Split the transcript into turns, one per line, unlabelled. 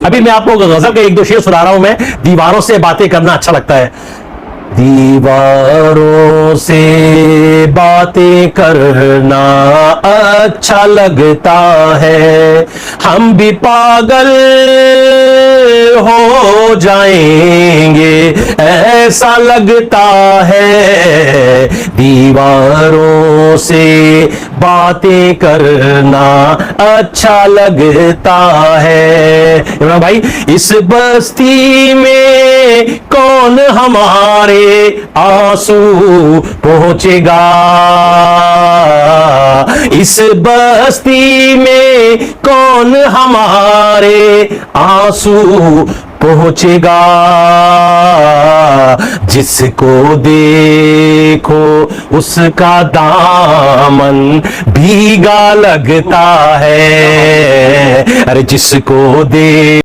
अभी मैं आपको गजल के एक दो शेर सुना रहा हूं। मैं दीवारों से बातें करना अच्छा लगता है। दीवारों से बातें करना अच्छा लगता है, हम भी पागल हो जाएंगे ऐसा लगता है। दीवारों से बातें करना अच्छा लगता है। इमरान भाई, इस बस्ती में कौन हमारे आंसू पहुंचेगा, इस बस्ती में कौन हमारे आंसू पहुंचेगा। जिसको देखो उसका दामन भीगा लगता है। अरे जिसको